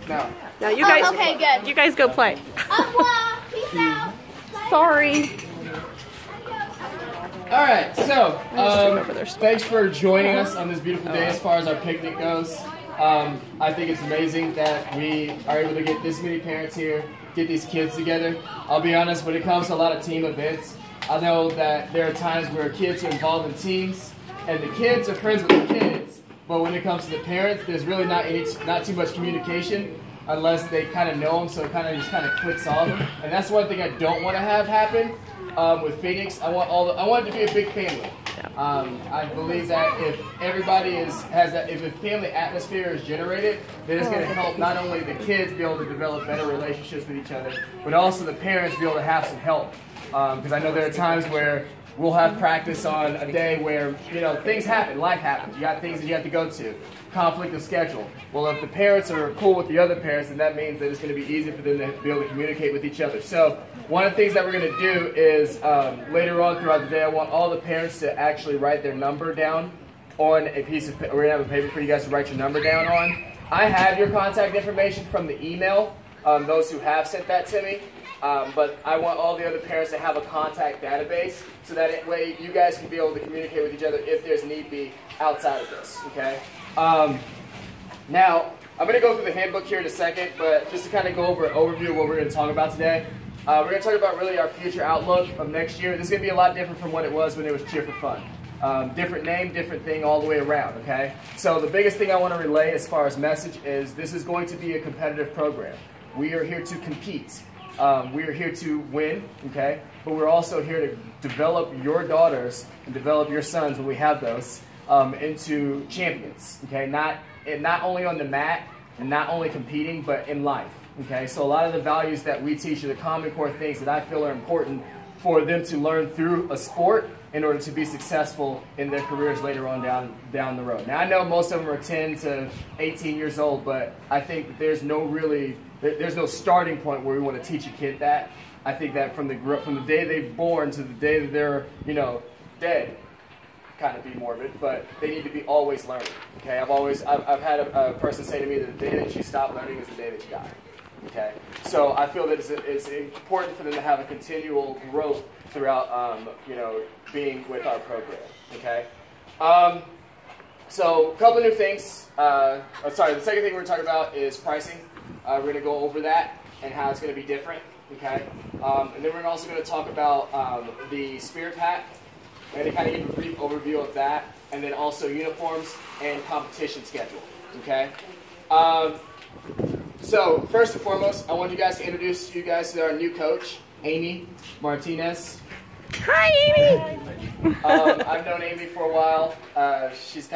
No. No, you guys. Okay, good. You guys go play. Peace out. Sorry. All right, so over their thanks for joining us on this beautiful day as far as our picnic goes. I think it's amazing that we are able to get this many parents here, get these kids together. I'll be honest, when it comes to a lot of team events, I know that there are times where kids are involved in teams, and the kids are friends with the kids, but when it comes to the parents, there's really not too much communication unless they kind of know them, so it just clicks off. And that's one thing I don't want to have happen with Phoenix. I want it to be a big family. I believe that if everybody if a family atmosphere is generated, then it's going to help not only the kids be able to develop better relationships with each other, but also the parents be able to have some help. Because I know there are times where we'll have practice on a day where, things happen, life happens. You got things that you have to go to, conflict of schedule. Well, if the parents are cool with the other parents, then that means that it's going to be easy for them to be able to communicate with each other. So one of the things that we're going to do is later on throughout the day, I want all the parents to actually write their number down on a piece of paper. We're going to have a paper for you guys to write your number down on. I have your contact information from the email, those who have sent that to me. But I want all the other parents to have a contact database so that way you guys can be able to communicate with each other if there's need be outside of this, okay? Now, I'm going to go through the handbook here in a second, but just to kind of go over an overview of what we're going to talk about today, we're going to talk about really our future outlook of next year. This is going to be a lot different from what it was when it was Cheer for Fun. Different name, different thing all the way around, okay? So the biggest thing I want to relay as far as message is this is going to be a competitive program. We are here to compete. We are here to win, okay? But we're also here to develop your daughters and develop your sons, when we have those, into champions, okay? Not only on the mat and not only competing, but in life, okay? So a lot of the values that we teach are the common core things that I feel are important for them to learn through a sport in order to be successful in their careers later on down the road. Now, I know most of them are 10 to 18 years old, but I think that there's no starting point where we want to teach a kid that. I think that from the day they're born to the day that they're, dead, kind of be morbid, but they need to be always learning, okay? I've had a person say to me that the day that you stop learning is the day that you die, okay? So I feel that it's important for them to have a continual growth throughout, being with our program, okay? So a couple of new things. The second thing we're going to talk about is pricing. We're going to go over that and how it's going to be different, okay? And then we're also going to talk about the Spirit Pack and to kind of give a brief overview of that, and then also uniforms and competition schedule, okay? So first and foremost, I want you guys to introduce you guys to our new coach, Amy Martinez. Hi, Amy. I've known Amy for a while. She's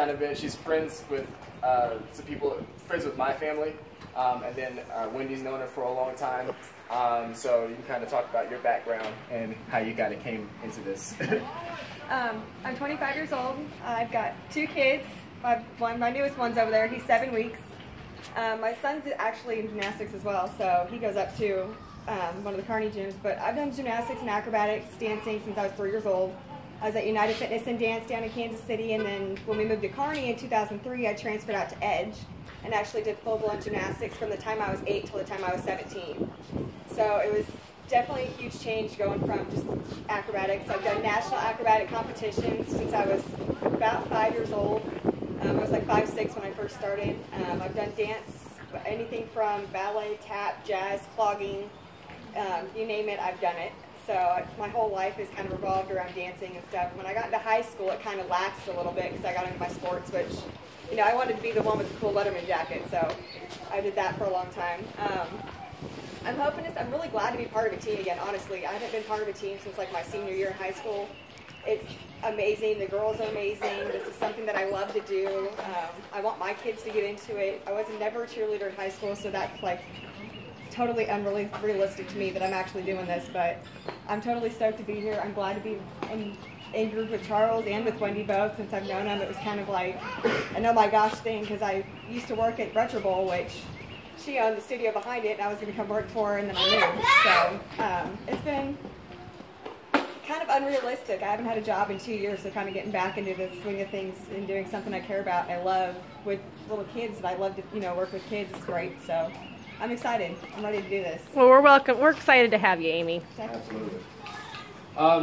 friends with some people, friends with my family. And then Wendy's known her for a long time. So you can kind of talk about your background and how you kind of came into this. I'm 25 years old. I've got 2 kids. My newest one's over there. He's 7 weeks. My son's actually in gymnastics as well, so he goes up to one of the Kearney gyms. But I've done gymnastics and acrobatics, dancing since I was 3 years old. I was at United Fitness and Dance down in Kansas City, and then when we moved to Kearney in 2003, I transferred out to Edge and actually did full-blown gymnastics from the time I was 8 till the time I was 17. So it was definitely a huge change going from just acrobatics. I've done national acrobatic competitions since I was about 5 years old. I was like 5'6" when I first started. I've done dance, anything from ballet, tap, jazz, clogging, you name it, I've done it. So my whole life has kind of revolved around dancing and stuff. When I got into high school, it kind of laxed a little bit because I got into my sports, which, I wanted to be the one with the cool Letterman jacket, so I did that for a long time. I'm really glad to be part of a team again, honestly. I haven't been part of a team since like my senior year in high school. It's amazing. The girls are amazing. This is something that I love to do. I want my kids to get into it. I was never a cheerleader in high school, so that's like totally unrealistic to me that I'm actually doing this, but I'm totally stoked to be here. I'm glad to be in group with Charles and with Wendy both since I've known them. It was kind of like an oh my gosh thing because I used to work at Retro Bowl, which she owned the studio behind it, and I was going to come work for her, and then I moved. So it's been kind of unrealistic. I haven't had a job in 2 years, so kind of getting back into the swing of things and doing something I care about and I love with little kids, and I love to work with kids. It's great. So I'm excited. I'm ready to do this. Well, we're welcome. We're excited to have you, Amy. Absolutely.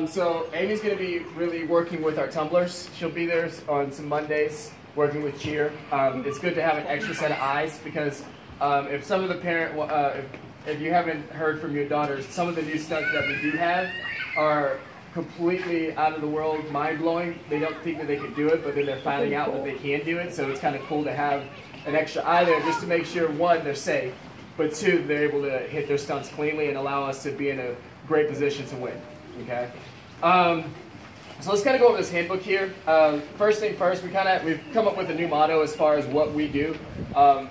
So Amy's going to be really working with our tumblers. She'll be there on some Mondays working with cheer. It's good to have an extra set of eyes because if some of the if you haven't heard from your daughters, some of the new stunts that we do have are completely out of the world, mind-blowing. They don't think that they can do it, but then they're finding out that they can do it. So it's kind of cool to have an extra eye there just to make sure, one, they're safe, but two, they're able to hit their stunts cleanly and allow us to be in a great position to win. Okay. So let's kind of go over this handbook here. First thing first, we've come up with a new motto as far as what we do.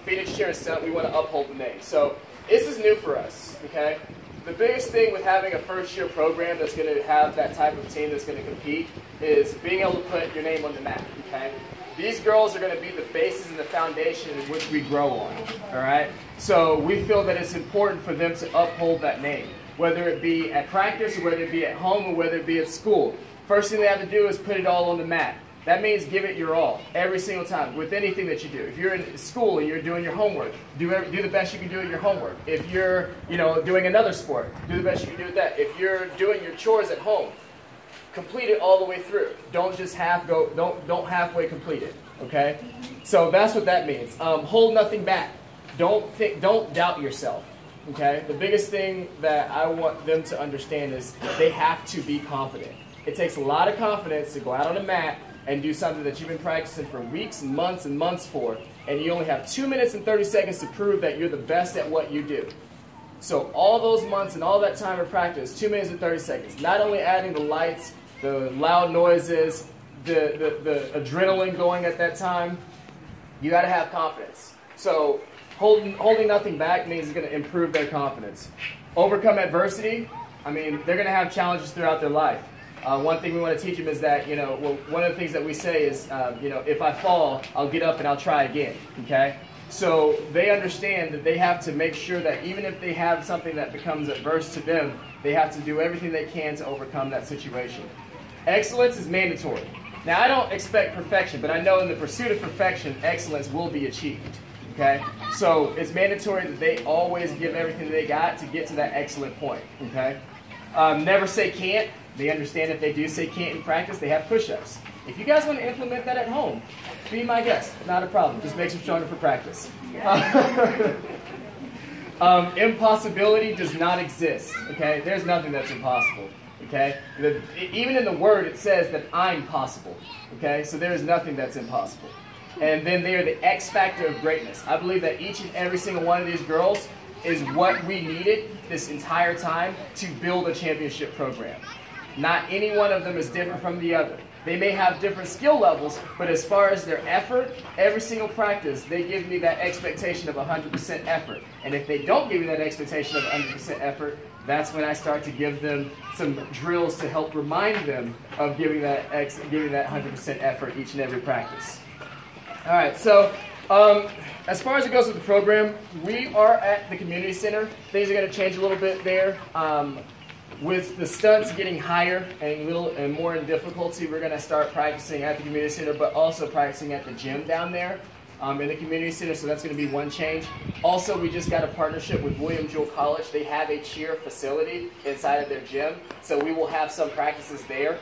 Phoenix Cheer and Stunt, we want to uphold the name. So this is new for us. Okay. The biggest thing with having a first year program that's going to have that type of team that's going to compete is being able to put your name on the map. Okay. These girls are going to be the basis and the foundation in which we grow on. All right. So we feel that it's important for them to uphold that name, whether it be at practice, or whether it be at home, or whether it be at school. First thing they have to do is put it all on the mat. That means give it your all, every single time, with anything that you do. If you're in school and you're doing your homework, do the best you can do at your homework. If you're, doing another sport, do the best you can do with that. If you're doing your chores at home, complete it all the way through. Don't just don't halfway complete it, okay? So that's what that means. Hold nothing back. Don't doubt yourself. Okay, the biggest thing that I want them to understand is they have to be confident. It takes a lot of confidence to go out on a mat and do something that you've been practicing for weeks and months for, and you only have 2 minutes and 30 seconds to prove that you're the best at what you do. So all those months and all that time of practice, 2 minutes and 30 seconds, not only adding the lights, the loud noises, the adrenaline going at that time, you got to have confidence. So holding nothing back means it's going to improve their confidence. Overcome adversity. I mean, they're going to have challenges throughout their life. One thing we want to teach them is that, one of the things that we say is, if I fall, I'll get up and I'll try again. Okay? So they understand that they have to make sure that even if they have something that becomes adverse to them, they have to do everything they can to overcome that situation. Excellence is mandatory. Now, I don't expect perfection, but I know in the pursuit of perfection, excellence will be achieved. Okay? So it's mandatory that they always give everything they got to get to that excellent point. Okay? Never say can't. They understand if they do say can't in practice, they have push-ups. If you guys want to implement that at home, be my guest. Not a problem. Just makes them stronger for practice. Impossibility does not exist. Okay? There's nothing that's impossible. Okay? Even in the word, it says that I'm possible. Okay? So there is nothing that's impossible. And then they are the X factor of greatness. I believe that each and every single one of these girls is what we needed this entire time to build a championship program. Not any one of them is different from the other. They may have different skill levels, but as far as their effort, every single practice, they give me that expectation of 100% effort. And if they don't give me that expectation of 100% effort, that's when I start to give them some drills to help remind them of giving that 100% effort each and every practice. All right, so as far as it goes with the program, we are at the community center. Things are going to change a little bit there. With the stunts getting higher and more in difficulty, we're going to start practicing at the community center, but also practicing at the gym down there in the community center, so that's going to be one change. Also, we just got a partnership with William Jewell College. They have a cheer facility inside of their gym, so we will have some practices there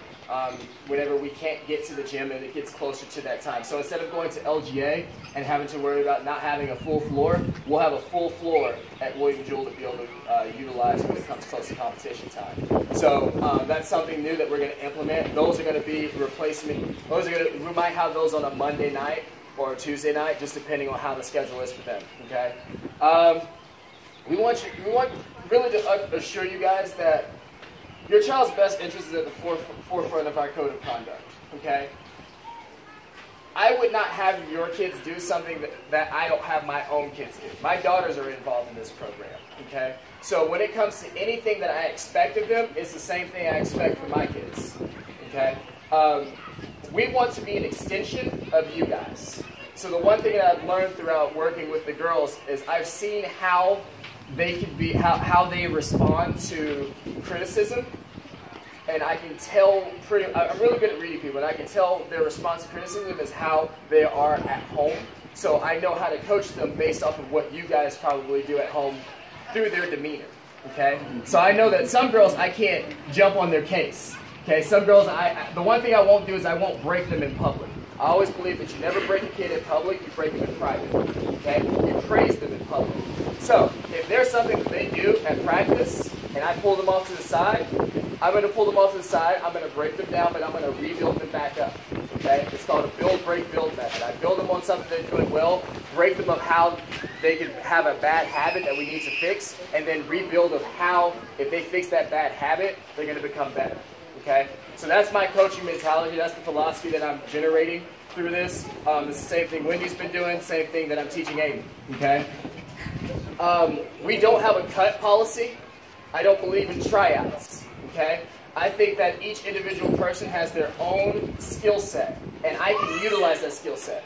whenever we can't get to the gym and it gets closer to that time. So instead of going to LGA and having to worry about not having a full floor, we'll have a full floor at William Jewell to be able to utilize when it comes close to competition time. So that's something new that we're going to implement. Those are going to be replacement. We might have those on a Monday night or a Tuesday night, just depending on how the schedule is for them. Okay. We want really to assure you guys that your child's best interest is at the forefront of our code of conduct, okay? I would not have your kids do something that I don't have my own kids do. My daughters are involved in this program, okay? So when it comes to anything that I expect of them, it's the same thing I expect from my kids, okay? We want to be an extension of you guys. So the one thing that I've learned throughout working with the girls is I've seen how they can be, how they respond to criticism. And I can tell I'm really good at reading people, and I can tell their response to criticism is how they are at home So I know how to coach them based off of what you guys probably do at home through their demeanor. Okay? So I know that some girls, I can't jump on their case. Okay? Some girls, the one thing I won't do is I won't break them in public. I always believe that you never break a kid in public, you break them in private. Okay? You praise them in public. So if there's something that they do at practice and I pull them off to the side, I'm going to pull them off to the side, I'm going to break them down, but I'm going to rebuild them back up. Okay? It's called a build, break, build method. I build them on something they're doing well, break them of how they could have a bad habit that we need to fix, and then rebuild of how, if they fix that bad habit, they're going to become better. Okay? So that's my coaching mentality. That's the philosophy that I'm generating through this. It's the same thing Wendy's been doing, same thing that I'm teaching Amy. Okay? We don't have a cut policy. I don't believe in tryouts. Okay? I think that each individual person has their own skill set, and I can utilize that skill set.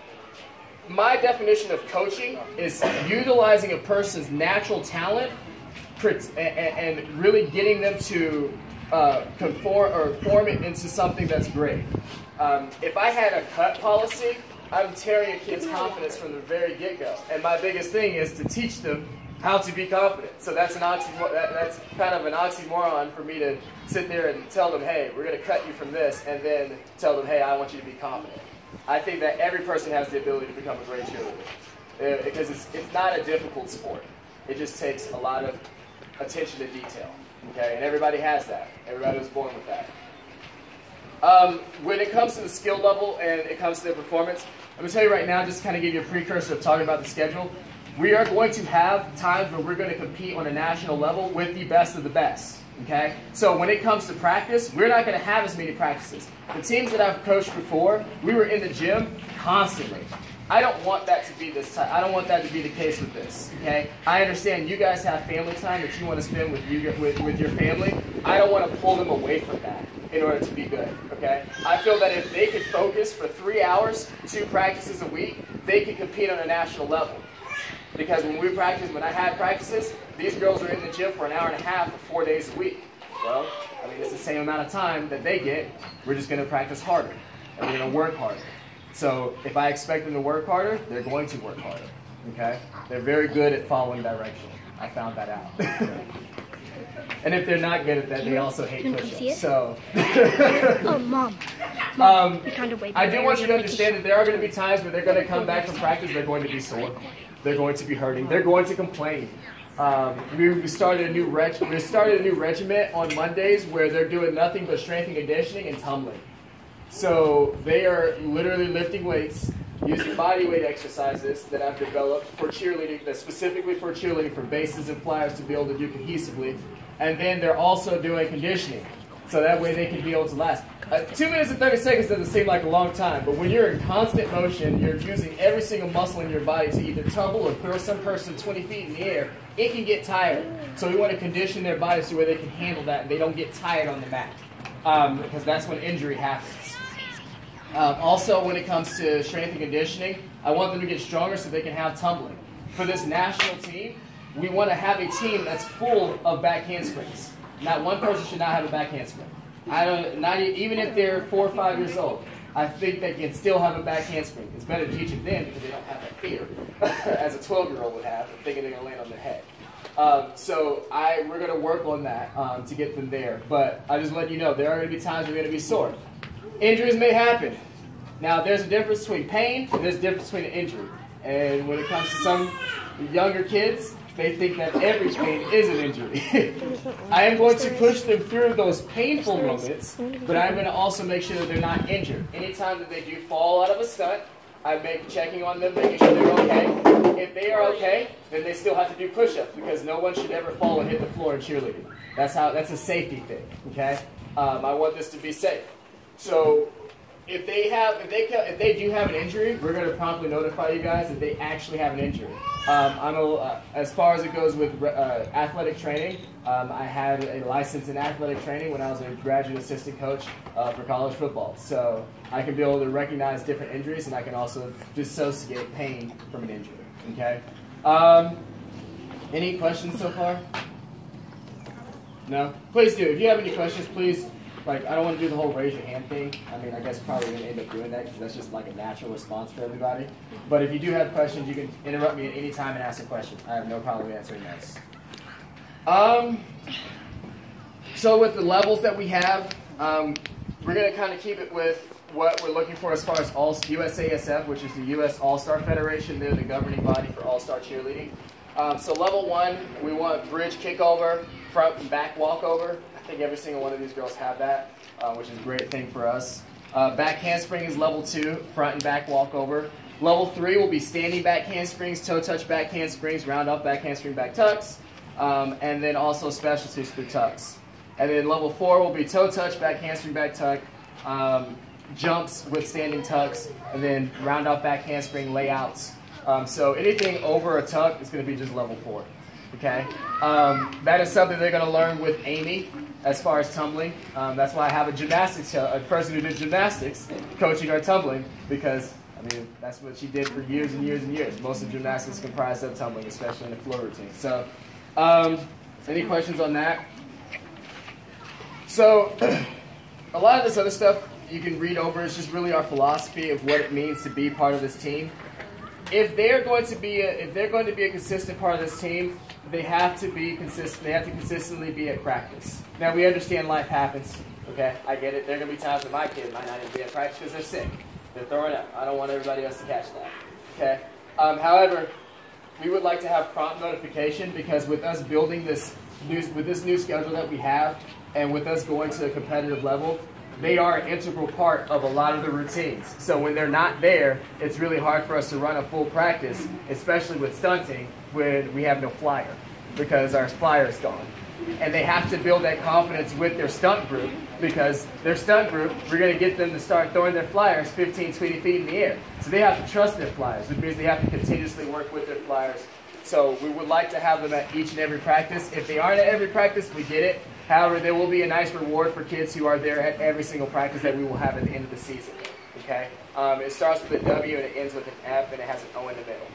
My definition of coaching is utilizing a person's natural talent and really getting them to form it into something that's great. If I had a cut policy, I'm tearing a kid's confidence from the very get-go. And my biggest thing is to teach them how to be confident. So that's that's kind of an oxymoron for me to sit there and tell them, hey, we're going to cut you from this, and then tell them, hey, I want you to be confident. I think that every person has the ability to become a great cheerleader because it's not a difficult sport. It just takes a lot of attention to detail. Okay, and everybody has that. Everybody was born with that. When it comes to the skill level and it comes to their performance, I'm going to tell you right now, just to kind of give you a precursor of talking about the schedule, we are going to have times where we're going to compete on a national level with the best of the best. Okay? So when it comes to practice, we're not going to have as many practices. The teams that I've coached before, we were in the gym constantly. I don't want that to be I don't want that to be the case with this. Okay? I understand you guys have family time that you want to spend with your family. I don't want to pull them away from that in order to be good. Okay? I feel that if they could focus for 3 hours, 2 practices a week, they could compete on a national level. Because when I had practices, these girls are in the gym for an hour and a half for 4 days a week. Well, I mean, it's the same amount of time that they get. We're just going to practice harder, and we're going to work harder. So if I expect them to work harder, they're going to work harder. Okay? They're very good at following direction. I found that out. And if they're not good at that, they also hate push-ups. So, oh, Mom. I do want you to understand that there are going to be times where they're going to come back from practice, they're going to be sore. They're going to be hurting. They're going to complain. We started a new regiment on Mondays where they're doing nothing but strength and conditioning and tumbling. So they are literally lifting weights, using body weight exercises that I've developed for cheerleading, that's specifically for cheerleading, for bases and flyers to be able to do cohesively. And then they're also doing conditioning, so that way they can be able to last. 2 minutes and 30 seconds doesn't seem like a long time, but when you're in constant motion, you're using every single muscle in your body to either tumble or throw some person 20 feet in the air, it can get tired. So we want to condition their bodies to where they can handle that and they don't get tired on the mat, because that's when injury happens. Also, when it comes to strength and conditioning, I want them to get stronger so they can have tumbling. For this national team, we want to have a team that's full of back handsprings. Not one person should not have a back handspring. Even if they're 4 or 5 years old, I think they can still have a back handspring. It's better to teach it then because they don't have that fear, as a 12-year-old would have, thinking they're going to land on their head. We're going to work on that to get them there. But I just let you know, there are going to be times we're going to be sore. Injuries may happen. Now, there's a difference between pain and there's a difference between an injury. And when it comes to some younger kids, they think that every pain is an injury. I am going to push them through those painful moments, but I'm going to also make sure that they're not injured. Anytime that they do fall out of a stunt, I'm checking on them, making sure they're okay. If they are okay, then they still have to do push-ups because no one should ever fall and hit the floor in cheerleading. That's a safety thing. Okay, I want this to be safe. So if they do have an injury, we're going to promptly notify you guys that they actually have an injury. As far as it goes with athletic training, I had a license in athletic training when I was a graduate assistant coach for college football. So I can be able to recognize different injuries, and I can also dissociate pain from an injury. Okay. Any questions so far? No? Please do. If you have any questions, please like, I don't want to do the whole raise your hand thing. I mean, I guess probably going to end up doing that because that's just like a natural response for everybody. But if you do have questions, you can interrupt me at any time and ask a question. I have no problem answering those. So with the levels that we have, we're going to kind of keep it with what we're looking for as far as USASF, which is the U.S. All-Star Federation. They're the governing body for all-star cheerleading. So level 1, we want bridge kickover, front and back walkover. I think every single one of these girls have that, which is a great thing for us. Back handspring is level 2, front and back walkover. Level 3 will be standing back handsprings, toe touch back handsprings, round off back handspring back tucks, and then also specialties through tucks. And then level 4 will be toe touch back handspring back tuck, jumps with standing tucks, and then round off back handspring layouts. So anything over a tuck is going to be just level 4. Okay, that is something they're going to learn with Amy as far as tumbling. That's why I have a person who did gymnastics coaching our tumbling, because I mean that's what she did for years and years and years. Most of gymnastics comprised of tumbling, especially in the floor routine. So, any questions on that? So, a lot of this other stuff you can read over. It's just really our philosophy of what it means to be part of this team. If they're going to be a consistent part of this team, they have to be consistent. They have to consistently be at practice. Now we understand life happens. Okay, I get it. There are going to be times when my kid might not even be at practice because they're sick. They're throwing up. I don't want everybody else to catch that. Okay. However, we would like to have prompt notification, because with us building this new schedule that we have, and with us going to a competitive level, they are an integral part of a lot of the routines. So when they're not there, it's really hard for us to run a full practice, especially with stunting, when we have no flyer, because our flyer is gone. And they have to build that confidence with their stunt group, because their stunt group, we're going to get them to start throwing their flyers 15, 20 feet in the air. So they have to trust their flyers, which means they have to continuously work with their flyers. So we would like to have them at each and every practice. If they aren't at every practice, we get it. However, there will be a nice reward for kids who are there at every single practice that we will have at the end of the season. Okay? It starts with a W and it ends with an F and it has an O in the middle.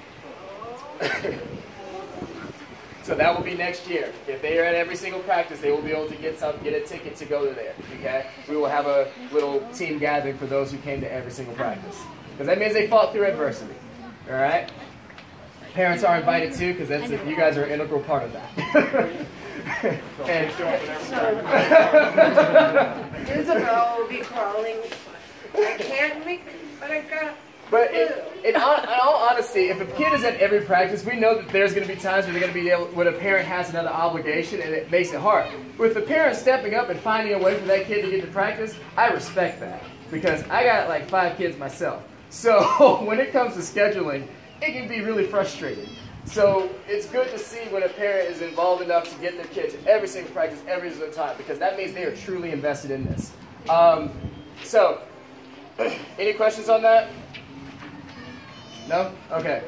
So that will be next year. If they are at every single practice, they will be able to get a ticket to go to there. Okay? We will have a little team gathering for those who came to every single practice, because that means they fought through adversity. All right? Parents are invited too, because you guys are an integral part of that. Isabel will be crawling. I can't make it, but I got. But in all honesty, if a kid is at every practice, we know that there's going to be times where they're going to be when a parent has another obligation and it makes it hard. With the parent stepping up and finding a way for that kid to get to practice, I respect that, because I got like 5 kids myself. So when it comes to scheduling, it can be really frustrating. So it's good to see when a parent is involved enough to get their kids to every single practice every single time, because that means they are truly invested in this. So, any questions on that? No? Okay.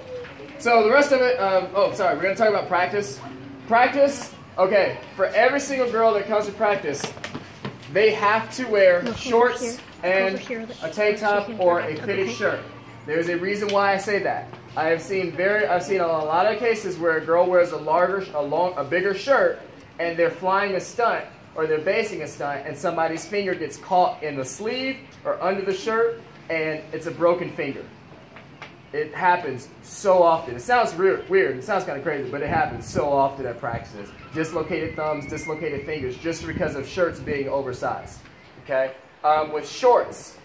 So the rest of it, we're going to talk about practice. Practice, okay, for every single girl that comes to practice, they have to wear shorts and a tank top or a fitted shirt. There's a reason why I say that. I've seen a lot of cases where a girl wears a bigger shirt and they're flying a stunt or they're basing a stunt and somebody's finger gets caught in the sleeve or under the shirt and it's a broken finger. It happens so often. It sounds weird. It sounds kind of crazy, but it happens so often at practices. Dislocated thumbs, dislocated fingers, just because of shirts being oversized. Okay? With shorts,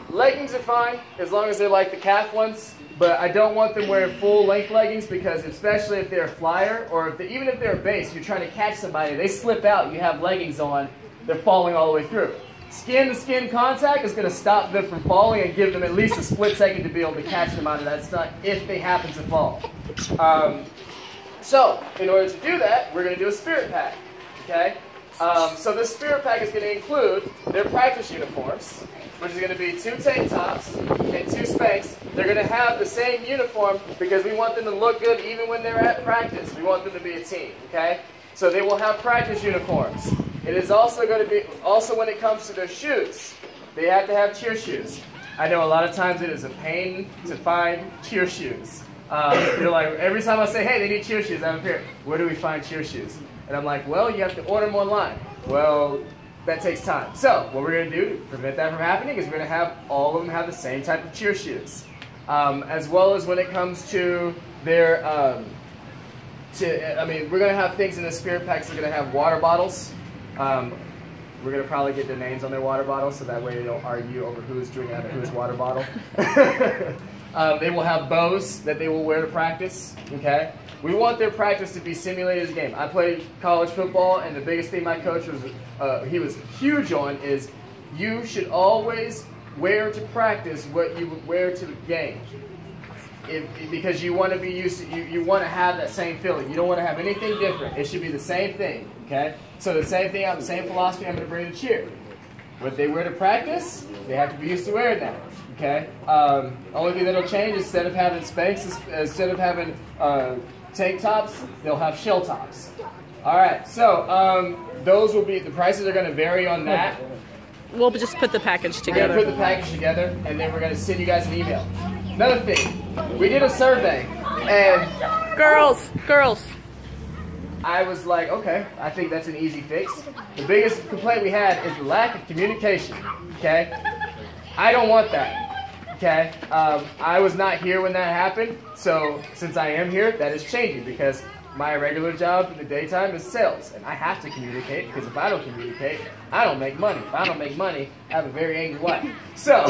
leggings are fine as long as they're like the calf ones, but I don't want them wearing full length leggings, because especially if they're a flyer or even if they're a base, you're trying to catch somebody, they slip out, you have leggings on, they're falling all the way through. Skin-to-skin contact is going to stop them from falling and give them at least a split second to be able to catch them out of that stunt if they happen to fall. So, in order to do that, we're going to do a spirit pack. Okay? So this spirit pack is going to include their practice uniforms, which is going to be 2 tank tops and 2 Spanx. They're going to have the same uniform because we want them to look good even when they're at practice. We want them to be a team. Okay? So they will have practice uniforms. It is also going to be, when it comes to their shoes, they have to have cheer shoes. I know a lot of times it is a pain to find cheer shoes. You're like, every time I say, hey, they need cheer shoes, I'm here. Where do we find cheer shoes? And I'm like, well, you have to order them online. Well, that takes time. So what we're going to do to prevent that from happening is we're going to have all of them have the same type of cheer shoes. As well as when it comes to their, we're going to have things in the spirit packs. They're going to have water bottles. We're going to probably get their names on their water bottles so that way they don't argue over who's drinking out of whose water bottle. They will have bows that they will wear to practice, okay? We want their practice to be simulated as a game. I played college football, and the biggest thing my coach he was huge on is you should always wear to practice what you would wear to the game. Because you want to be used to, you want to have that same feeling. You don't want to have anything different. It should be the same thing, okay? So the same thing, the same philosophy I'm going to bring to cheer. What they wear to practice, they have to be used to wearing that, okay? Only thing that'll change, instead of having Spanx, instead of having tank tops, they'll have shell tops. All right, so those will be, the prices are going to vary on that. We'll just put the package We're going together. to put the package together, and then we're going to send you guys an email. Another thing, we did a survey, and Girls. I was like, okay, I think that's an easy fix. The biggest complaint we had is the lack of communication, okay? I don't want that, okay? I was not here when that happened, so since I am here, that is changing because my regular job in the daytime is sales, and I have to communicate because if I don't communicate, I don't make money. If I don't make money, I have a very angry wife. So,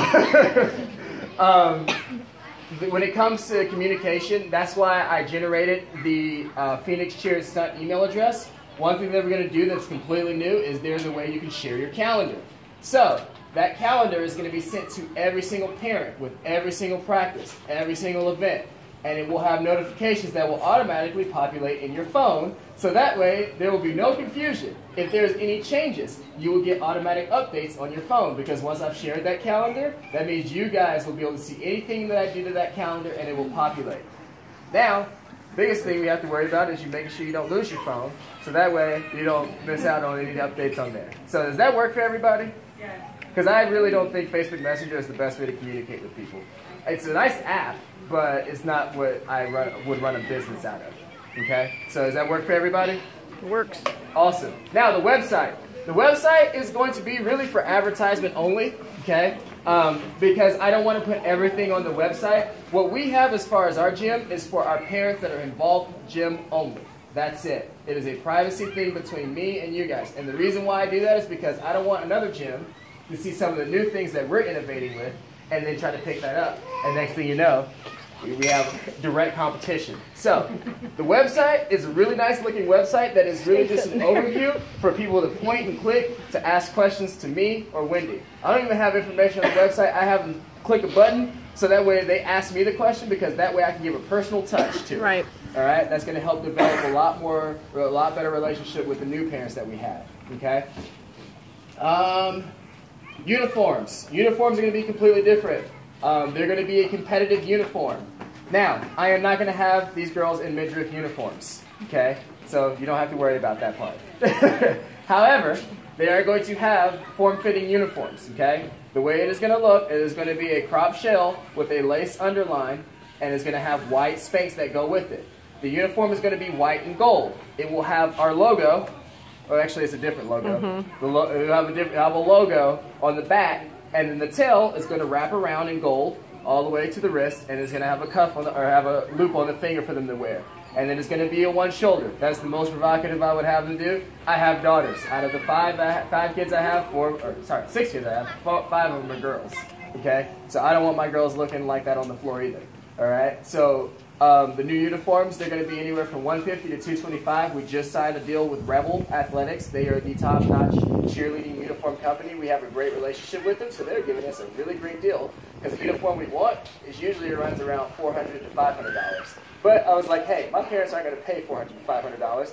when it comes to communication, that's why I generated the Phoenix Cheers Stunt email address. One thing that we're going to do that's completely new is there's a way you can share your calendar. So that calendar is going to be sent to every single parent with every single practice, every single event. And it will have notifications that will automatically populate in your phone. So that way, there will be no confusion. If there's any changes, you will get automatic updates on your phone. Because once I've shared that calendar, that means you guys will be able to see anything that I do to that calendar and it will populate. Now, biggest thing we have to worry about is you making sure you don't lose your phone. So that way, you don't miss out on any updates on there. So does that work for everybody? Yeah. Because I really don't think Facebook Messenger is the best way to communicate with people. It's a nice app, but it's not what I would run a business out of. Okay? So does that work for everybody? Works. Awesome. Now the website. The website is going to be really for advertisement only. Okay? Because I don't want to put everything on the website. What we have as far as our gym is for our parents that are involved in the gym only. That's it. It is a privacy thing between me and you guys. And the reason why I do that is because I don't want another gym to see some of the new things that we're innovating with and then try to pick that up. And next thing you know, we have direct competition. So the website is a really nice looking website that is really just an overview for people to point and click to ask questions to me or Wendy. I don't even have information on the website. I have them click a button so that way they ask me the question because that way I can give a personal touch to it. Right. All right, that's going to help develop a lot better relationship with the new parents that we have. Okay. Uniforms. Uniforms are going to be completely different. They're going to be a competitive uniform. Now, I am not going to have these girls in midriff uniforms. Okay, so you don't have to worry about that part. However, they are going to have form-fitting uniforms. Okay, the way it is going to look, it is going to be a crop shell with a lace underline, and it's going to have white Spanx that go with it. The uniform is going to be white and gold. It will have our logo. Oh, actually, it's a different logo. It will have a logo on the back, and then the tail is going to wrap around in gold all the way to the wrist, and it's going to have a cuff on or have a loop on the finger for them to wear. And then it's going to be a one shoulder. That's the most provocative I would have them do. I have daughters. Out of the five kids I have, 6 kids I have, 5 of them are girls. Okay, so I don't want my girls looking like that on the floor either. All right, so. The new uniforms, they're going to be anywhere from $150 to $225. We just signed a deal with Rebel Athletics. They are the top-notch cheerleading uniform company. We have a great relationship with them, so they're giving us a really great deal. Because the uniform we want is usually runs around $400 to $500. But I was like, hey, my parents aren't going to pay $400 to $500.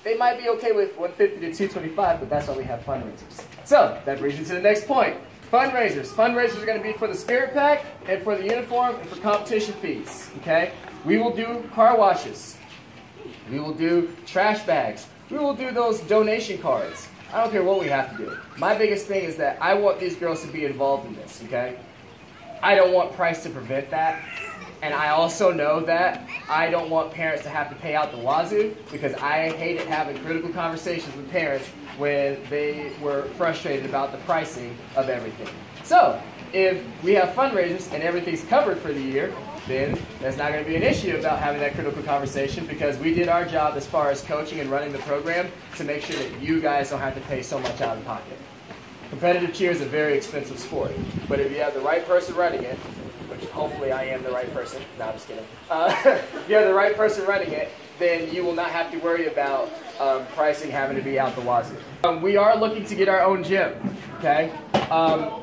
They might be okay with $150 to $225, but that's why we have fundraisers. So that brings me to the next point. Fundraisers. Fundraisers are going to be for the Spirit Pack and for the uniform and for competition fees. Okay? We will do car washes. We will do trash bags. We will do those donation cards. I don't care what we have to do. My biggest thing is that I want these girls to be involved in this, okay? I don't want price to prevent that. And I also know that I don't want parents to have to pay out the wazoo, because I hated having critical conversations with parents when they were frustrated about the pricing of everything. So if we have fundraisers and everything's covered for the year, then there's not going to be an issue about having that critical conversation, because we did our job as far as coaching and running the program to make sure that you guys don't have to pay so much out of pocket. Competitive cheer is a very expensive sport, but if you have the right person running it, which hopefully I am the right person, no, I'm just kidding. If you have the right person running it, then you will not have to worry about pricing having to be out the wazoo. We are looking to get our own gym, okay?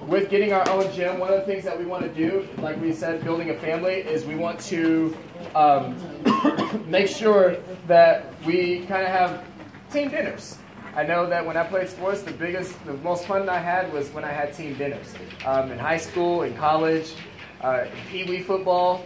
With getting our own gym, one of the things that we want to do, like we said, building a family, is we want to make sure that we kind of have team dinners. I know that when I played sports, the most fun I had was when I had team dinners. In high school, in college, pee-wee football,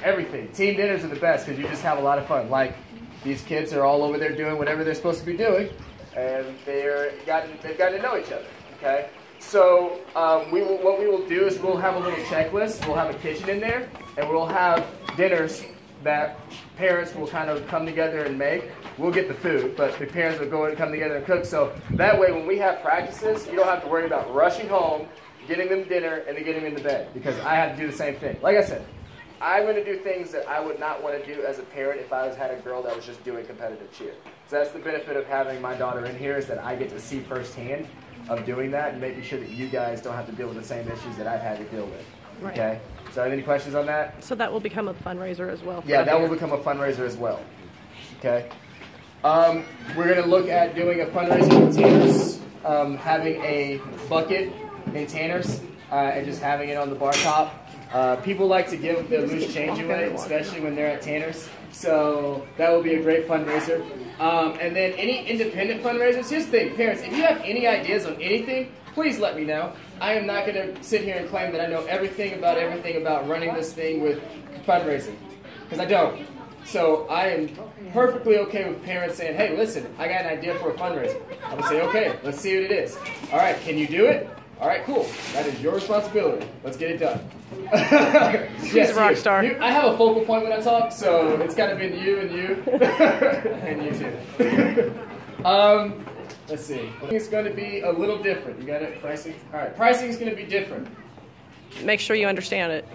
everything. Team dinners are the best because you just have a lot of fun. Like, these kids are all over there doing whatever they're supposed to be doing, and they've gotten to know each other, okay? So what we will do is we'll have a little checklist. We'll have a kitchen in there, and we'll have dinners that parents will kind of come together and make. We'll get the food, but the parents will go and come together and cook. So that way, when we have practices, you don't have to worry about rushing home, getting them dinner, and then getting them into bed, because I have to do the same thing. Like I said, I'm going to do things that I would not want to do as a parent if I had a girl that was just doing competitive cheer. So that's the benefit of having my daughter in here, is that I get to see firsthand of doing that and making sure that you guys don't have to deal with the same issues that I've had to deal with. Right. Okay? So any questions on that? So that will become a fundraiser as well. Yeah, that will become a fundraiser as well. Okay? We're going to look at doing a fundraiser in Tanners, having a bucket in Tanners, and just having it on the bar top. People like to give their loose change away, especially when they're at Tanners. So that will be a great fundraiser. And then any independent fundraisers, here's the thing, parents, if you have any ideas on anything, please let me know. I am not going to sit here and claim that I know everything about running this thing with fundraising, because I don't. So I am perfectly okay with parents saying, hey, listen, I got an idea for a fundraiser. I'm going to say, okay, let's see what it is. All right, can you do it? All right, cool. That is your responsibility. Let's get it done. She's a rock star. I have a focal point when I talk, so it's got to be you and you. And you too. Let's see. It's going to be a little different. You got it? Pricing? All right, pricing is going to be different. Make sure you understand it.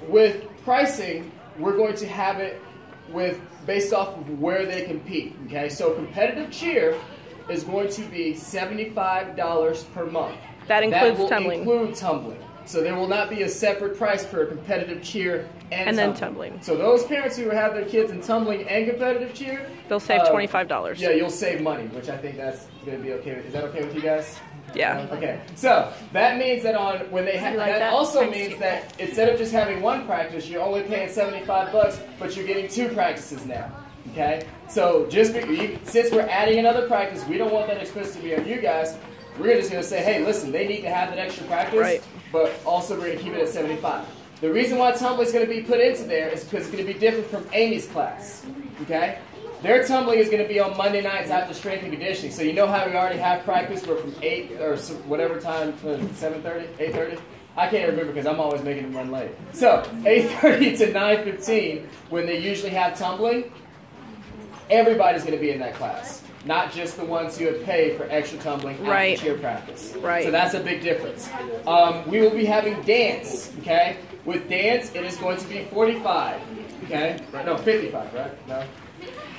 With pricing, we're going to have it based off of where they compete. Okay, so competitive cheer is going to be $75 per month. That includes tumbling. That will include tumbling. So there will not be a separate price for competitive cheer and then tumbling. So those parents who have their kids in tumbling and competitive cheer, they'll save $25. Yeah, you'll save money, which I think that's going to be okay. Is that okay with you guys? Yeah. Okay. So that means that that also means that instead of just having one practice, you're only paying $75, but you're getting 2 practices now. Okay. So since we're adding another practice, we don't want that expense to be on you guys. We're just going to say, hey, listen, they need to have that extra practice, right, but also we're going to keep it at 75. The reason why tumbling is going to be put into there is because it's going to be different from Amy's class. Okay. Their tumbling is going to be on Monday nights after strength and conditioning. So you know how we already have practice? We're from 8 or whatever time, 7:30, 8:30? I can't remember because I'm always making them run late. So 8:30 to 9:15, when they usually have tumbling, everybody's going to be in that class. Not just the ones who have paid for extra tumbling after cheer practice. Right. So that's a big difference. We will be having dance, okay? With dance, it is going to be 45, okay? No, 55, right? No?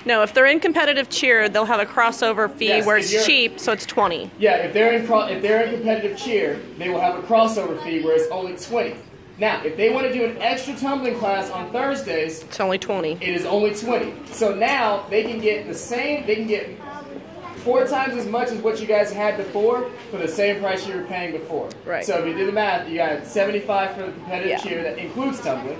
No, if they're in competitive cheer, they'll have a crossover fee where it's cheap, so it's 20. Yeah, if they're in competitive cheer, they will have a crossover fee where it's only 20. Now, if they want to do an extra tumbling class on Thursdays, it's only 20. It is only 20. So now they can get the same, they can get 4 times as much as what you guys had before for the same price you were paying before. Right. So if you do the math, you got 75 for the competitive cheer that includes tumbling.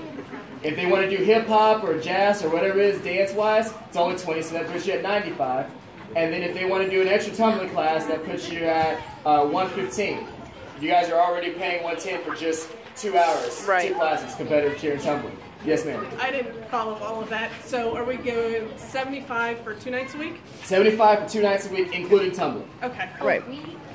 If they want to do hip hop or jazz or whatever it is dance wise, it's only 20, so that puts you at 95. And then if they want to do an extra tumbling class, that puts you at 115. You guys are already paying 110 for just 2 hours, 2 classes, competitive cheer and tumbling. Yes, ma'am. I didn't follow all of that. So are we going 75 for 2 nights a week? 75 for 2 nights a week, including tumbling. Okay. Right.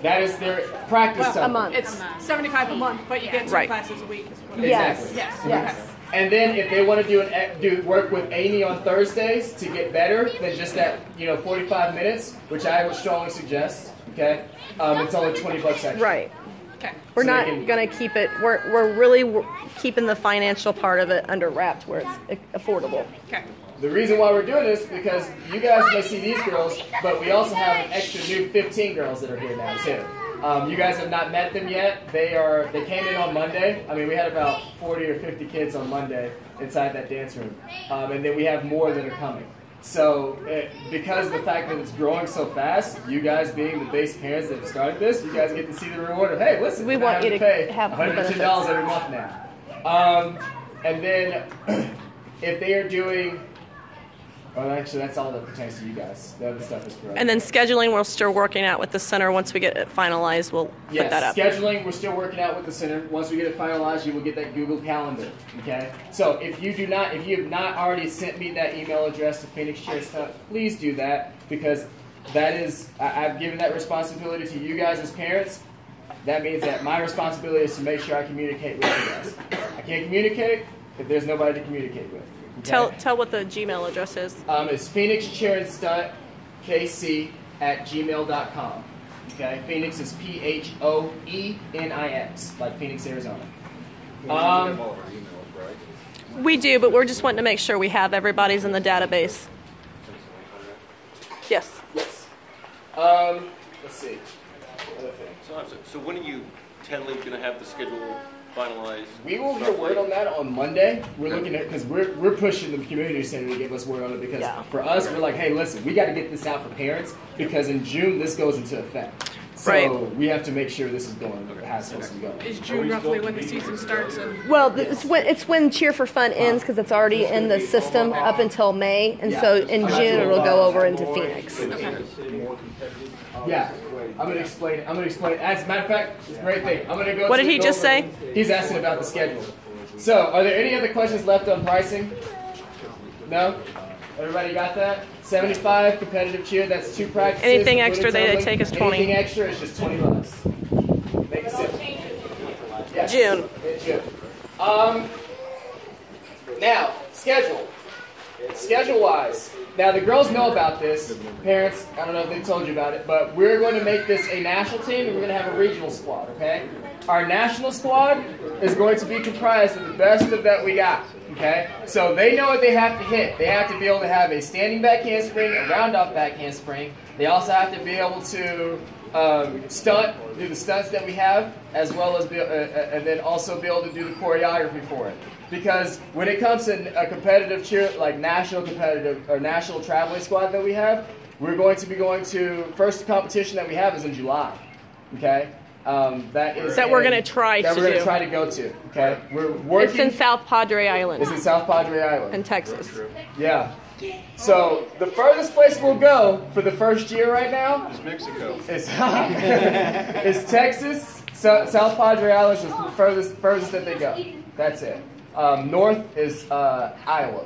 That is their practice tumbling. A month. It's 75 a month, but you get 2 classes a week. Exactly. Yes. Yes. Okay. And then if they want to do work with Amy on Thursdays to get better than just that 45 minutes, which I would strongly suggest. Okay, it's only $20 extra. Right. Okay. We're So not they can- going to keep it. We're really keeping the financial part of it under wraps where it's affordable. Okay. The reason why we're doing this is because you guys may see these girls, but we also have an extra new 15 girls that are here now too. You guys have not met them yet. They came in on Monday. I mean, we had about 40 or 50 kids on Monday inside that dance room, and then we have more that are coming. So, because of the fact that it's growing so fast, you guys being the base parents that have started this, you guys get to see the reward of, hey, listen, We we're want you to pay have the $110 benefits. every month now. And then, if they are doing, well, actually, that's all that pertains to you guys. The other stuff is for us. And then scheduling, we're still working out with the center. Once we get it finalized, we'll put that up. Scheduling, we're still working out with the center. Once we get it finalized, you will get that Google Calendar. Okay. So if you have not already sent me that email address to Phoenix Chair Stunt, please do that, because that is I've given that responsibility to you guys as parents. That means that my responsibility is to make sure I communicate with you guys. I can't communicate if there's nobody to communicate with. Okay? Tell what the Gmail address is. It's phoenixchairandstunt@gmail.com. Okay, Phoenix is PHOENIX, like Phoenix, Arizona. We do, but we're just wanting to make sure we have everybody's in the database. Yes. Yes. Let's see. Other thing. So when are you tentatively going to have the schedule finalized? We will get word on that on Monday. We're looking at, because we're pushing the community center to give us word on it, because for us, we're like, hey, listen, we got to get this out for parents, because in June this goes into effect. So we have to make sure this is going how it's supposed to go. Is June roughly when the season starts? And Well, it's when Cheer for Fun ends, because it's already in the system up until May, and so in June it'll go over into Phoenix. Yeah, I'm gonna explain it. As a matter of fact, it's a great thing. I'm gonna go. What did he just say? He's asking about the schedule. So, are there any other questions left on pricing? No. Everybody got that? 75 competitive cheer. That's 2 practices. Anything extra they including take is 20. Anything extra is just $20. Make it simple. Yes. June. It's June. Now, schedule. Schedule-wise. Now, the girls know about this. Parents, I don't know if they told you about it, but we're going to make this a national team, and we're going to have a regional squad, okay? Our national squad is going to be comprised of the best of that we got, okay? So they know what they have to hit. They have to be able to have a standing back handspring, a round-off back handspring. They also have to be able to stunt, do the stunts that we have, as well as and then also be able to do the choreography for it. Because when it comes to a competitive cheer, like national competitive or national traveling squad that we have, we're going to be going to, first competition that we have is in July, okay? That we're going to try to go to, okay? We're working. It's in South Padre Island. It's in South Padre Island. In Texas. Yeah. So the furthest place we'll go for the first year right now It's Mexico. is Texas. South Padre Island is the furthest that they go. That's it. North is Iowa.